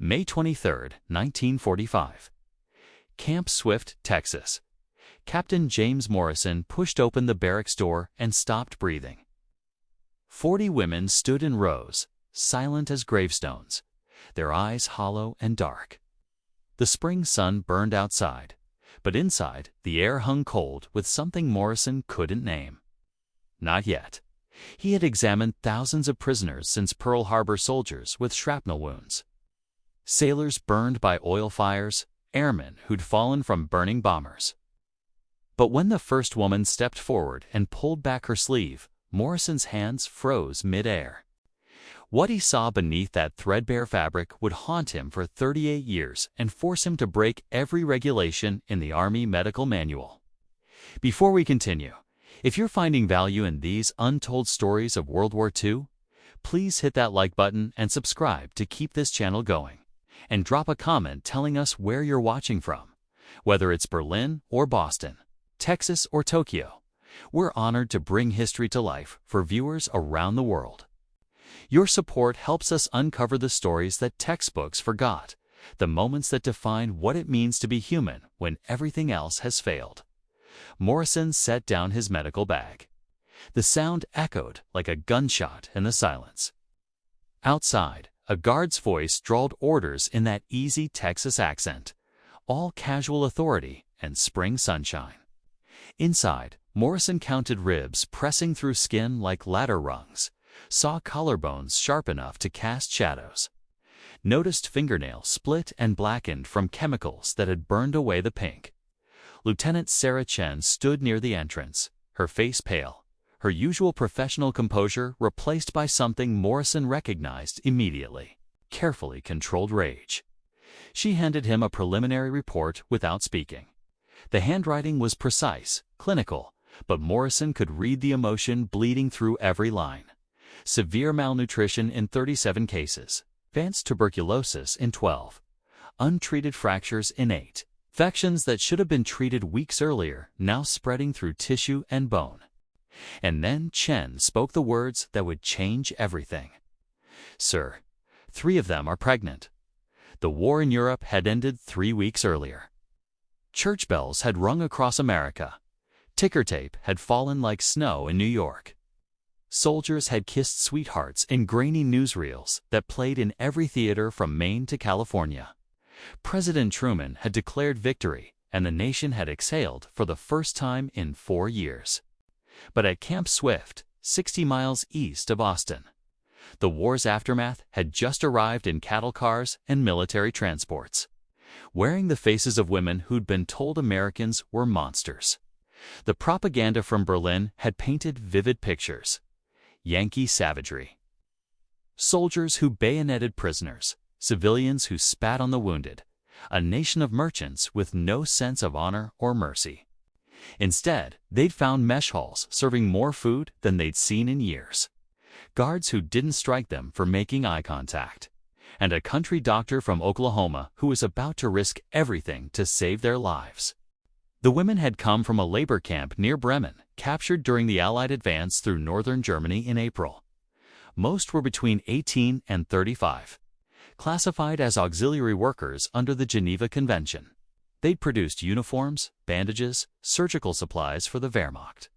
May 23, 1945. Camp Swift, Texas. Captain James Morrison pushed open the barracks door and stopped breathing. 40 women stood in rows, silent as gravestones, their eyes hollow and dark. The spring sun burned outside, but inside the air hung cold with something Morrison couldn't name. Not yet. He had examined thousands of prisoners since Pearl Harbor, soldiers with shrapnel wounds, sailors burned by oil fires, airmen who'd fallen from burning bombers. But when the first woman stepped forward and pulled back her sleeve, Morrison's hands froze mid-air. What he saw beneath that threadbare fabric would haunt him for 38 years and force him to break every regulation in the Army Medical Manual. Before we continue, if you're finding value in these untold stories of World War II, please hit that like button and subscribe to keep this channel going. And drop a comment telling us where you're watching from, whether it's Berlin or Boston, Texas or Tokyo. We're honored to bring history to life for viewers around the world. Your support helps us uncover the stories that textbooks forgot, the moments that define what it means to be human when everything else has failed. Morrison set down his medical bag. The sound echoed like a gunshot in the silence. Outside, a guard's voice drawled orders in that easy Texas accent, all casual authority and spring sunshine. Inside, Morrison counted ribs pressing through skin like ladder rungs, saw collarbones sharp enough to cast shadows, noticed fingernails split and blackened from chemicals that had burned away the pink. Lieutenant Sarah Chen stood near the entrance, her face pale, her usual professional composure replaced by something Morrison recognized immediately: carefully controlled rage. She handed him a preliminary report without speaking. The handwriting was precise, clinical, but Morrison could read the emotion bleeding through every line. Severe malnutrition in 37 cases, advanced tuberculosis in 12, untreated fractures in 8, infections that should have been treated weeks earlier now spreading through tissue and bone. And then Chen spoke the words that would change everything. "Sir, 3 of them are pregnant." The war in Europe had ended 3 weeks earlier. Church bells had rung across America. Ticker tape had fallen like snow in New York. Soldiers had kissed sweethearts in grainy newsreels that played in every theater from Maine to California. President Truman had declared victory, and the nation had exhaled for the first time in 4 years. But at Camp Swift, 60 miles east of Austin, the war's aftermath had just arrived in cattle cars and military transports, wearing the faces of women who'd been told Americans were monsters. The propaganda from Berlin had painted vivid pictures: Yankee savagery, soldiers who bayoneted prisoners, civilians who spat on the wounded, a nation of merchants with no sense of honor or mercy. Instead, they'd found mesh halls serving more food than they'd seen in years, guards who didn't strike them for making eye contact, and a country doctor from Oklahoma who was about to risk everything to save their lives. The women had come from a labor camp near Bremen, captured during the Allied advance through northern Germany in April. Most were between 18 and 35. Classified as auxiliary workers under the Geneva Convention. They'd produced uniforms, bandages, surgical supplies for the Wehrmacht.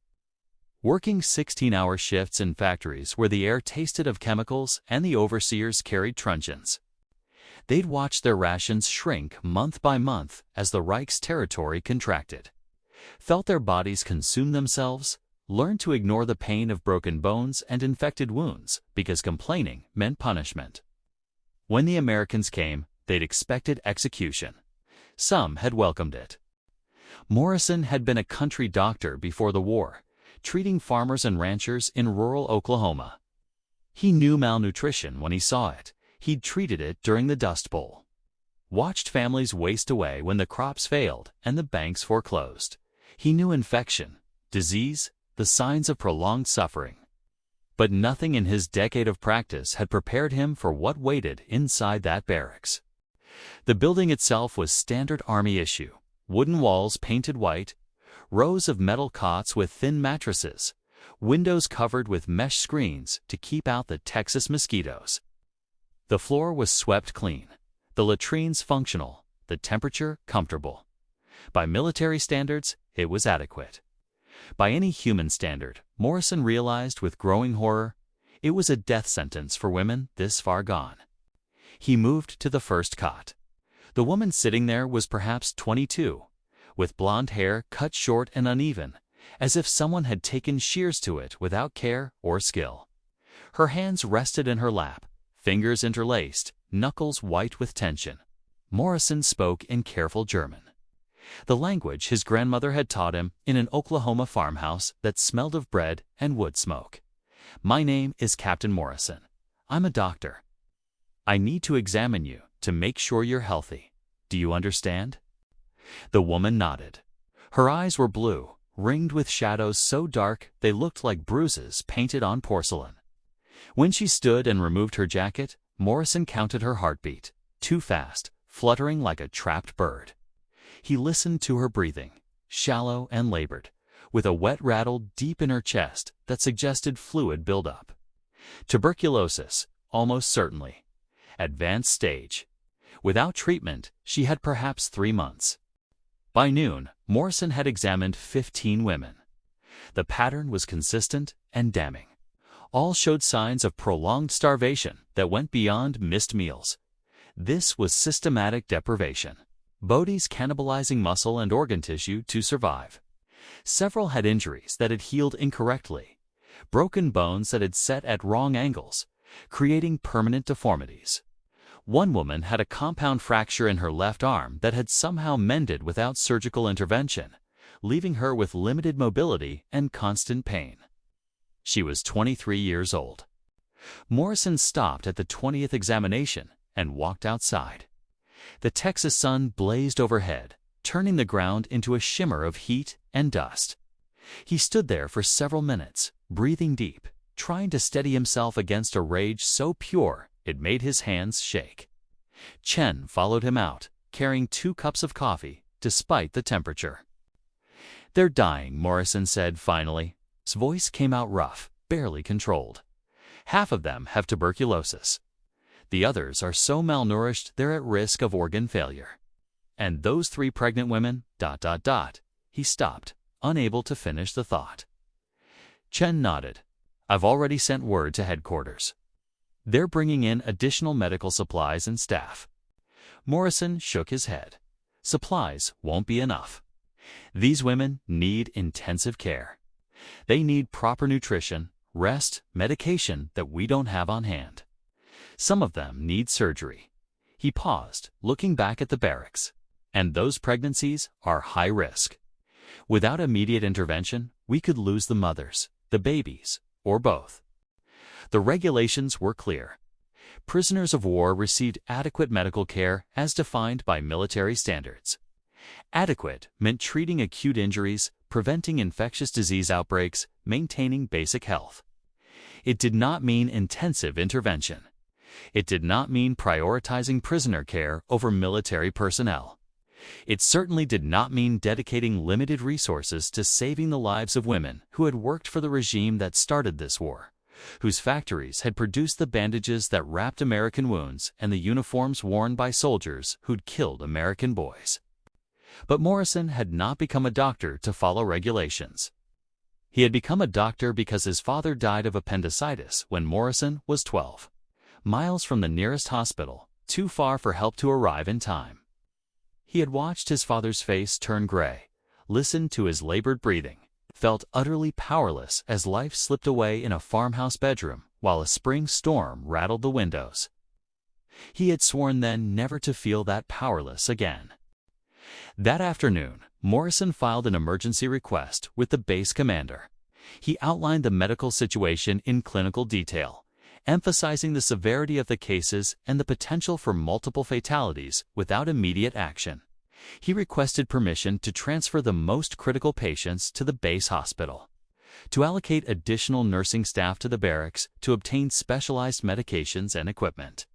Working 16-hour shifts in factories where the air tasted of chemicals and the overseers carried truncheons. They'd watched their rations shrink month by month as the Reich's territory contracted, felt their bodies consume themselves, learned to ignore the pain of broken bones and infected wounds because complaining meant punishment. When the Americans came, they'd expected execution. Some had welcomed it. Morrison had been a country doctor before the war, treating farmers and ranchers in rural Oklahoma. He knew malnutrition when he saw it. He'd treated it during the Dust Bowl. Watched families waste away when the crops failed and the banks foreclosed. He knew infection, disease, the signs of prolonged suffering. But nothing in his decade of practice had prepared him for what waited inside that barracks. The building itself was standard Army issue: wooden walls painted white, rows of metal cots with thin mattresses, windows covered with mesh screens to keep out the Texas mosquitoes. The floor was swept clean. the latrines functional, the temperature comfortable. By military standards, it was adequate. By any human standard, Morrison realized with growing horror, it was a death sentence for women this far gone. He moved to the first cot. The woman sitting there was perhaps 22, with blonde hair cut short and uneven, as if someone had taken shears to it without care or skill. Her hands rested in her lap, fingers interlaced, knuckles white with tension. Morrison spoke in careful German, the language his grandmother had taught him in an Oklahoma farmhouse that smelled of bread and wood smoke. "My name is Captain Morrison. I'm a doctor. I need to examine you to make sure you're healthy. Do you understand?" The woman nodded. Her eyes were blue, ringed with shadows so dark they looked like bruises painted on porcelain. When she stood and removed her jacket, Morrison counted her heartbeat, too fast, fluttering like a trapped bird. He listened to her breathing, shallow and labored, with a wet rattle deep in her chest that suggested fluid buildup. Tuberculosis, almost certainly. Advanced stage. Without treatment, she had perhaps 3 months. By noon, Morrison had examined 15 women. The pattern was consistent and damning. All showed signs of prolonged starvation that went beyond missed meals. This was systematic deprivation. Bodies cannibalizing muscle and organ tissue to survive. Several had injuries that had healed incorrectly, broken bones that had set at wrong angles, creating permanent deformities. One woman had a compound fracture in her left arm that had somehow mended without surgical intervention, leaving her with limited mobility and constant pain. She was 23 years old. Morrison stopped at the 20th examination and walked outside. The Texas sun blazed overhead, turning the ground into a shimmer of heat and dust. He stood there for several minutes, breathing deep, trying to steady himself against a rage so pure it made his hands shake. Chen followed him out, carrying 2 cups of coffee, despite the temperature. "They're dying," Morrison said finally. His voice came out rough, barely controlled. "Half of them have tuberculosis. The others are so malnourished they're at risk of organ failure. And those 3 pregnant women, ... He stopped, unable to finish the thought. Chen nodded. "I've already sent word to headquarters. They're bringing in additional medical supplies and staff." Morrison shook his head. Supplies won't be enough. These women need intensive care. They need proper nutrition, rest, medication that we don't have on hand. Some of them need surgery. He paused, looking back at the barracks. And those pregnancies are high risk. Without immediate intervention, we could lose the mothers, the babies, or both. The regulations were clear. Prisoners of war received adequate medical care as defined by military standards. Adequate meant treating acute injuries, preventing infectious disease outbreaks, maintaining basic health. It did not mean intensive intervention. It did not mean prioritizing prisoner care over military personnel. It certainly did not mean dedicating limited resources to saving the lives of women who had worked for the regime that started this war, whose factories had produced the bandages that wrapped American wounds and the uniforms worn by soldiers who'd killed American boys. But Morrison had not become a doctor to follow regulations. He had become a doctor because his father died of appendicitis when Morrison was 12, miles from the nearest hospital, too far for help to arrive in time. He had watched his father's face turn gray, listened to his labored breathing, felt utterly powerless as life slipped away in a farmhouse bedroom while a spring storm rattled the windows. He had sworn then never to feel that powerless again. That afternoon, Morrison filed an emergency request with the base commander. He outlined the medical situation in clinical detail, emphasizing the severity of the cases and the potential for multiple fatalities without immediate action. He requested permission to transfer the most critical patients to the base hospital, to allocate additional nursing staff to the barracks to obtain specialized medications and equipment.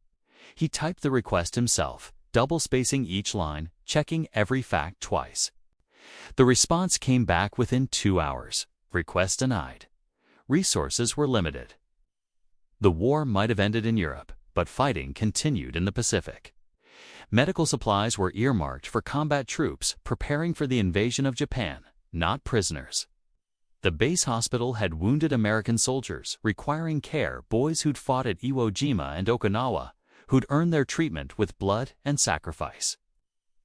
He typed the request himself, double-spacing each line, checking every fact twice. The response came back within 2 hours. Request denied. Resources were limited. The war might have ended in Europe, but fighting continued in the Pacific. Medical supplies were earmarked for combat troops preparing for the invasion of Japan, not prisoners. The base hospital had wounded American soldiers requiring care, boys who'd fought at Iwo Jima and Okinawa, who'd earned their treatment with blood and sacrifice.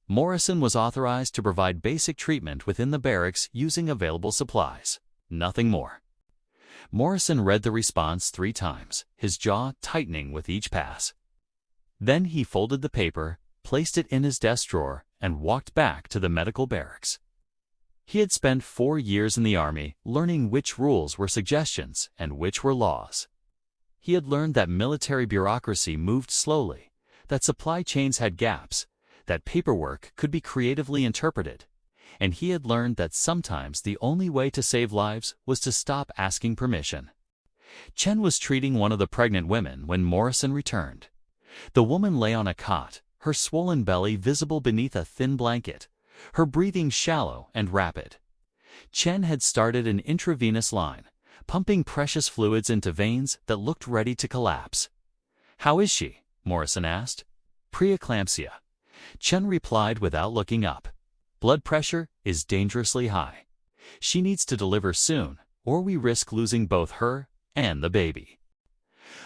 Morrison was authorized to provide basic treatment within the barracks using available supplies, nothing more. Morrison read the response 3 times, his jaw tightening with each pass. Then he folded the paper, placed it in his desk drawer, and walked back to the medical barracks. He had spent 4 years in the Army learning which rules were suggestions and which were laws. He had learned that military bureaucracy moved slowly, that supply chains had gaps, that paperwork could be creatively interpreted, and he had learned that sometimes the only way to save lives was to stop asking permission. Chen was treating one of the pregnant women when Morrison returned. The woman lay on a cot, her swollen belly visible beneath a thin blanket, her breathing shallow and rapid. Chen had started an intravenous line, pumping precious fluids into veins that looked ready to collapse. "How is she?" Morrison asked. "Preeclampsia," Chen replied without looking up. "Blood pressure is dangerously high. She needs to deliver soon, or we risk losing both her and the baby."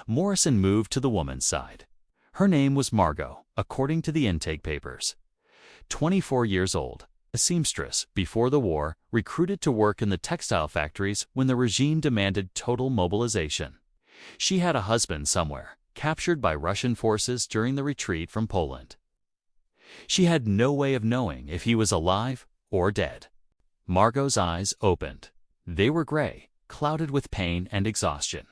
Morrison moved to the woman's side. Her name was Margot, according to the intake papers. 24 years old, a seamstress before the war, recruited to work in the textile factories when the regime demanded total mobilization. She had a husband somewhere, captured by Russian forces during the retreat from Poland. She had no way of knowing if he was alive or dead. Margot's eyes opened. They were gray, clouded with pain and exhaustion.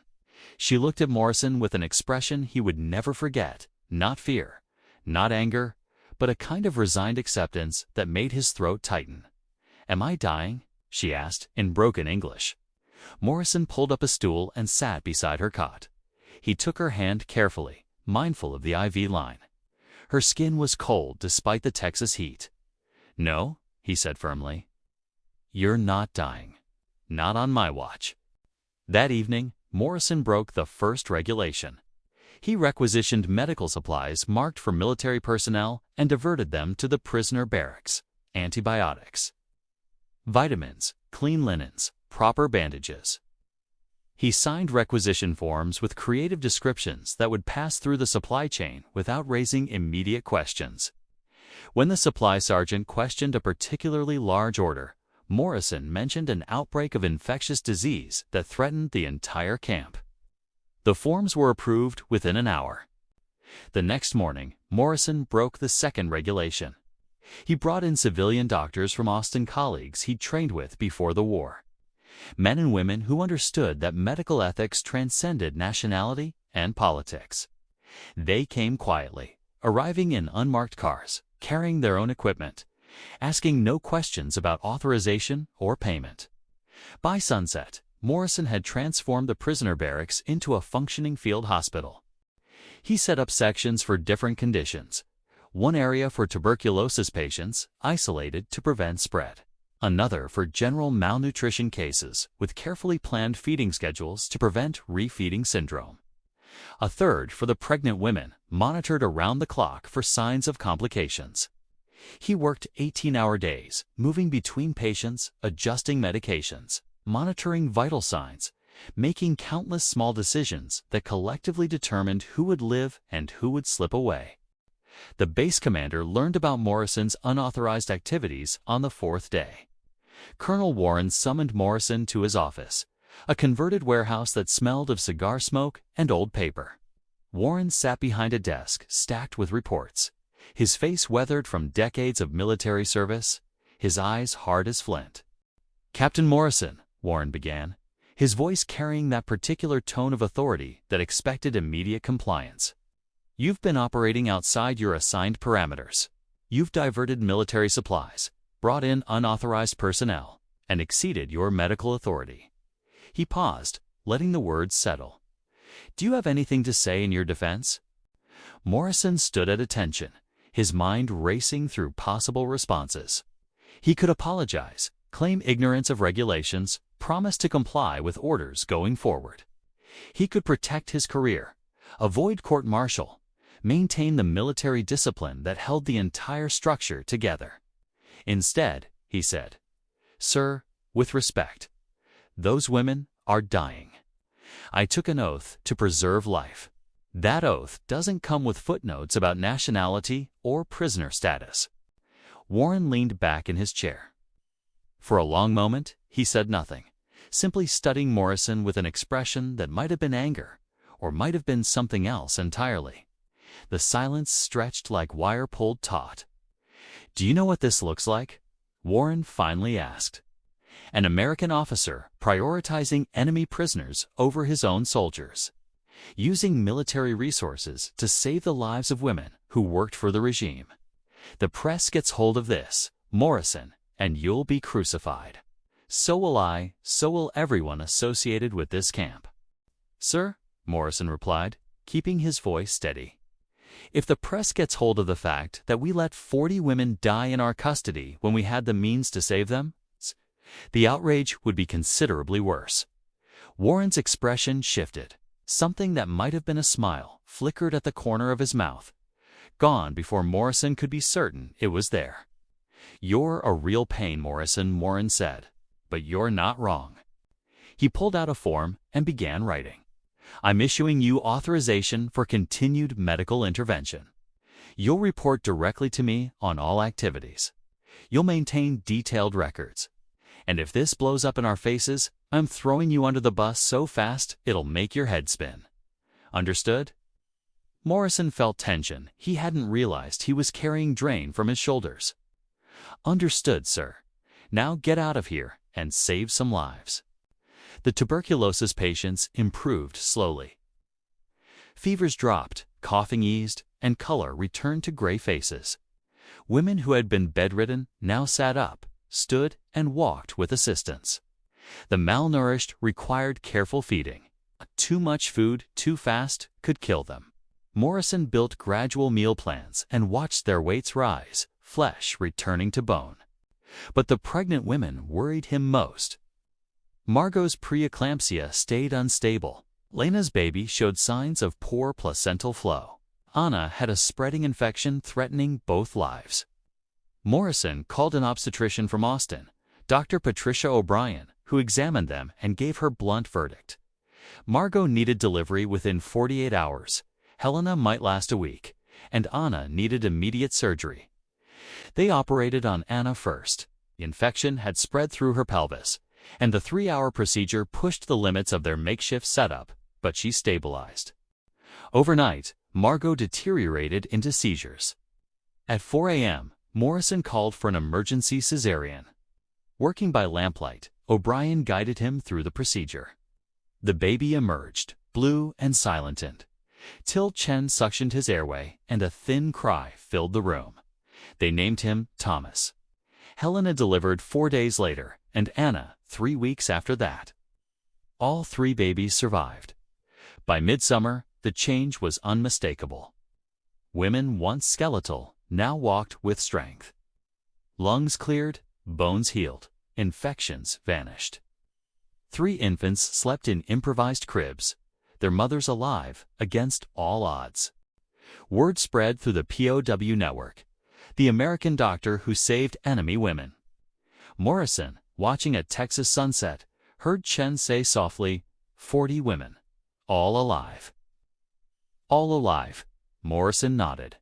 She looked at Morrison with an expression he would never forget, not fear, not anger, but a kind of resigned acceptance that made his throat tighten. "Am I dying?" she asked in broken English. Morrison pulled up a stool and sat beside her cot. He took her hand carefully, mindful of the IV line. Her skin was cold despite the Texas heat. "No," he said firmly. "You're not dying. Not on my watch." That evening, Morrison broke the first regulation. He requisitioned medical supplies marked for military personnel and diverted them to the prisoner barracks. Antibiotics, vitamins, clean linens, proper bandages. He signed requisition forms with creative descriptions that would pass through the supply chain without raising immediate questions. When the supply sergeant questioned a particularly large order, Morrison mentioned an outbreak of infectious disease that threatened the entire camp. The forms were approved within an hour. The next morning, Morrison broke the second regulation. He brought in civilian doctors from Austin colleagues he'd trained with before the war. Men and women who understood that medical ethics transcended nationality and politics. They came quietly, arriving in unmarked cars, carrying their own equipment, asking no questions about authorization or payment. By sunset, Morrison had transformed the prisoner barracks into a functioning field hospital. He set up sections for different conditions. One area for tuberculosis patients, isolated to prevent spread. Another for general malnutrition cases, with carefully planned feeding schedules to prevent refeeding syndrome. A third for the pregnant women, monitored around the clock for signs of complications. He worked 18-hour days, moving between patients, adjusting medications, monitoring vital signs, making countless small decisions that collectively determined who would live and who would slip away. The base commander learned about Morrison's unauthorized activities on the 4th day. Colonel Warren summoned Morrison to his office, a converted warehouse that smelled of cigar smoke and old paper. Warren sat behind a desk stacked with reports, his face weathered from decades of military service, his eyes hard as flint. "Captain Morrison," Warren began, his voice carrying that particular tone of authority that expected immediate compliance. "You've been operating outside your assigned parameters. You've diverted military supplies, brought in unauthorized personnel, and exceeded your medical authority." He paused, letting the words settle. "Do you have anything to say in your defense?" Morrison stood at attention, his mind racing through possible responses. He could apologize, claim ignorance of regulations, promise to comply with orders going forward. He could protect his career, avoid court-martial, maintain the military discipline that held the entire structure together. Instead, he said, "Sir, with respect, those women are dying. I took an oath to preserve life. That oath doesn't come with footnotes about nationality or prisoner status." Warren leaned back in his chair. For a long moment, he said nothing, simply studying Morrison with an expression that might have been anger, or might have been something else entirely. The silence stretched like wire pulled taut. "Do you know what this looks like?" Warren finally asked. "An American officer prioritizing enemy prisoners over his own soldiers, using military resources to save the lives of women who worked for the regime. The press gets hold of this, Morrison, and you'll be crucified. So will I, so will everyone associated with this camp." "Sir," Morrison replied, keeping his voice steady, "if the press gets hold of the fact that we let 40 women die in our custody when we had the means to save them, the outrage would be considerably worse." Warren's expression shifted. Something that might have been a smile flickered at the corner of his mouth, gone before Morrison could be certain it was there. "You're a real pain, Morrison," Warren said, "but you're not wrong." He pulled out a form and began writing. "I'm issuing you authorization for continued medical intervention. You'll report directly to me on all activities. You'll maintain detailed records. And if this blows up in our faces, I'm throwing you under the bus so fast it'll make your head spin. Understood?" Morrison felt tension he hadn't realized he was carrying drain from his shoulders. "Understood, sir. Now get out of here and save some lives." The tuberculosis patients improved slowly. Fevers dropped, coughing eased, and color returned to gray faces. Women who had been bedridden now sat up, stood, and walked with assistance. The malnourished required careful feeding. Too much food too fast could kill them. Morrison built gradual meal plans and watched their weights rise, flesh returning to bone. But the pregnant women worried him most. Margot's preeclampsia stayed unstable. Lena's baby showed signs of poor placental flow. Anna had a spreading infection threatening both lives. Morrison called an obstetrician from Austin, Dr. Patricia O'Brien, who examined them and gave her blunt verdict. Margot needed delivery within 48 hours. Helena might last a week, and Anna needed immediate surgery. They operated on Anna first. The infection had spread through her pelvis, and the 3-hour procedure pushed the limits of their makeshift setup, but she stabilized. Overnight, Margot deteriorated into seizures. At 4 a.m., Morrison called for an emergency cesarean. Working by lamplight, O'Brien guided him through the procedure. The baby emerged, blue and silented. Till Chen suctioned his airway, and a thin cry filled the room. They named him Thomas. Helena delivered 4 days later, and Anna 3 weeks after that. All 3 babies survived. By midsummer, the change was unmistakable. Women once skeletal now walked with strength. Lungs cleared, bones healed, infections vanished. 3 infants slept in improvised cribs, their mothers alive against all odds. Word spread through the POW network, the American doctor who saved enemy women. Morrison, watching a Texas sunset, heard Chen say softly, 40 women, all alive. All alive, Morrison nodded.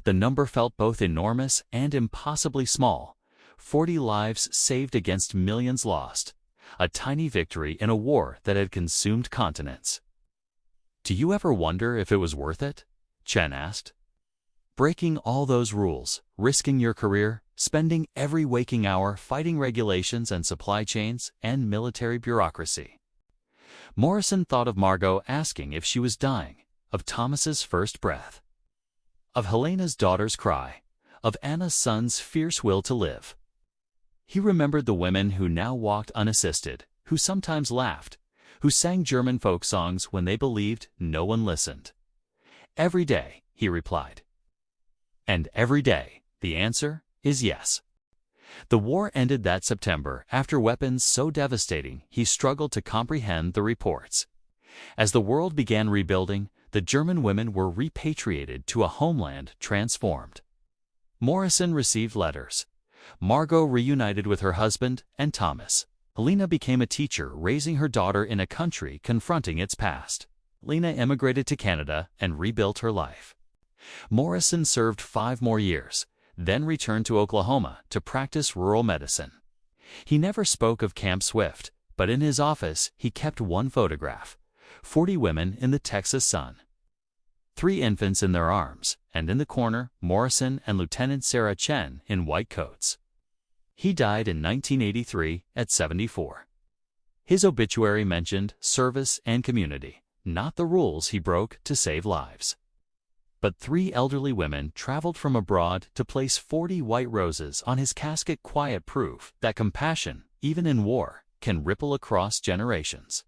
The number felt both enormous and impossibly small. 40 lives saved against millions lost. A tiny victory in a war that had consumed continents. "Do you ever wonder if it was worth it?" Chen asked. "Breaking all those rules, risking your career, spending every waking hour fighting regulations and supply chains and military bureaucracy." Morrison thought of Margot asking if she was dying, of Thomas's first breath, of Helena's daughter's cry, of Anna's son's fierce will to live. He remembered the women who now walked unassisted, who sometimes laughed, who sang German folk songs when they believed no one listened. "Every day," he replied. And every day, the answer is yes. The war ended that September after weapons so devastating he struggled to comprehend the reports. As the world began rebuilding, The German women were repatriated to a homeland transformed. Morrison received letters. Margot reunited with her husband and Thomas. Lena became a teacher, raising her daughter in a country confronting its past. Lena emigrated to Canada and rebuilt her life. Morrison served 5 more years, then returned to Oklahoma to practice rural medicine. He never spoke of Camp Swift, but in his office he kept one photograph: 40 women in the Texas sun. 3 infants in their arms, and in the corner, Morrison and Lieutenant Sarah Chen in white coats. He died in 1983 at 74. His obituary mentioned service and community, not the rules he broke to save lives. But 3 elderly women traveled from abroad to place 40 white roses on his casket, quiet proof that compassion, even in war, can ripple across generations.